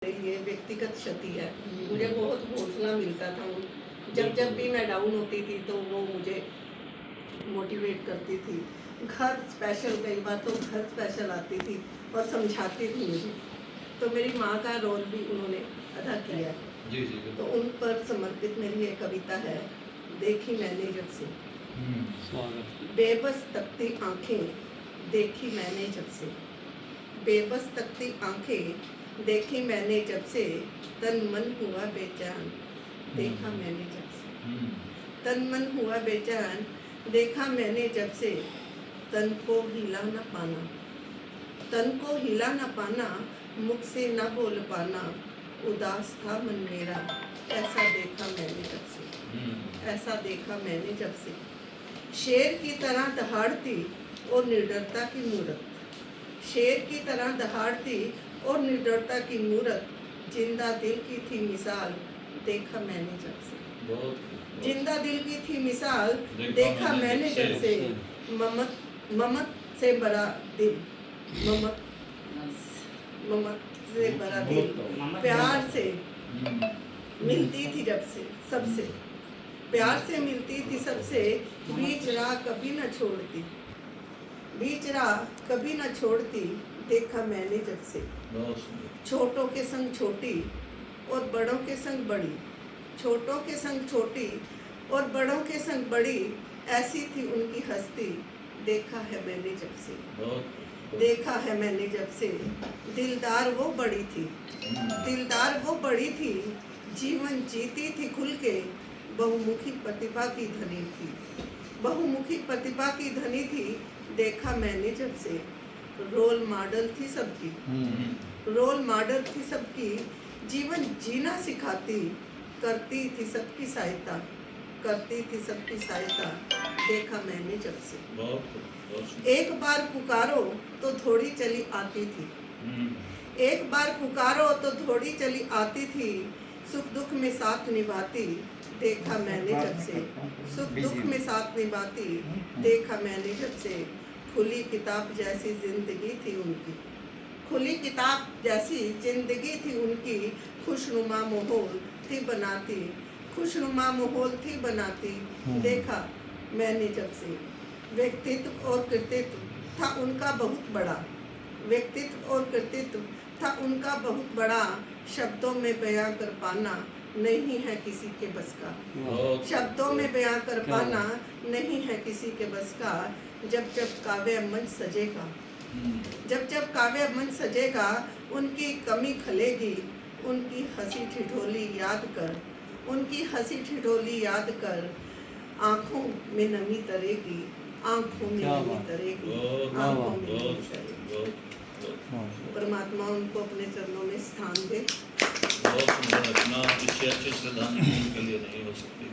ये व्यक्तिगत क्षति है। मुझे बहुत हौसला मिलता था। जब जब भी मैं डाउन होती थी तो वो मुझे मोटिवेट करती थी। घर स्पेशल, कई बार तो घर स्पेशल आती थी और समझाती थी मुझे। तो मेरी माँ का रोल भी उन्होंने अदा किया है। जी जी जी। तो उन पर समर्पित मेरी एक कविता है, देखी मैंने जब से। बेबस तकती आंखें देखी मैंने जब से, बेबस तकती आंखें देखी मैंने जब से, तन मन हुआ बेचैन देखा मैंने जब से, तन मन हुआ बेचैन देखा मैंने जब से, तन को हिला न पाना, तन को हिला न पाना, मुख से न बोल पाना, उदास था मन मेरा, ऐसा देखा मैंने जब से, ऐसा देखा मैंने जब से। शेर की तरह दहाड़ती और निडरता की मूरत, शेर की तरह दहाड़ती और निडरता की मूरत, जिंदा दिल की थी मिसाल देखा मैंने जब से, जिंदा दिल की थी मिसाल देखा मैंने जब से। ममत ममत से बड़ा दिल, ममत ममत से बड़ा दिल, प्यार से मिलती थी जब से सबसे, प्यार से मिलती थी सबसे, बीच राह कभी न छोड़ती, बीच राह कभी न छोड़ती देखा मैंने जब से। छोटों के संग छोटी और बड़ों के संग बड़ी, छोटों के संग छोटी और बड़ों के संग बड़ी, ऐसी थी उनकी हस्ती देखा है मैंने जब से, देखा है मैंने जब से। दिलदार वो बड़ी थी, दिलदार वो बड़ी थी, जीवन जीती थी खुल के, बहुमुखी प्रतिभा की धनी थी, बहुमुखी प्रतिभा की धनी थी देखा मैंने जब से। रोल मॉडल थी सबकी, रोल मॉडल थी सबकी, जीवन जीना सिखाती, करती थी सबकी सहायता, करती थी सबकी सहायता देखा मैंने जब से। एक बार पुकारो तो थोड़ी चली आती थी, एक बार पुकारो तो थोड़ी चली आती थी, सुख दुख में साथ निभाती देखा मैंने जब से, सुख दुख में साथ निभाती देखा मैंने जब से। खुली किताब जैसी जिंदगी थी उनकी, खुली किताब जैसी जिंदगी थी उनकी, खुशनुमा माहौल थी बनाती, खुशनुमा माहौल थी बनाती देखा मैंने जब से। व्यक्तित्व और कृतित्व था उनका बहुत बड़ा, व्यक्तित्व और कृतित्व था उनका बहुत बड़ा, शब्दों में बयां कर पाना नहीं है किसी के बस का, शब्दों में बयां कर पाना नहीं है किसी के बस का। जब जब काव्य मंच सजेगा, जब जब काव्य मंच सजेगा, उनकी कमी खलेगी, उनकी हंसी ठिठोली याद कर, उनकी हंसी ठिठोली याद कर, आँखों में नमी तरेगी, आँखों में नमी तरेगी, आँखों में नमी तरेगी। परमात्मा उनको अपने चरणों में स्थान दे। बहुत सुंदर रचना, इससे अच्छी श्रद्धांजलि के लिए नहीं हो सकती।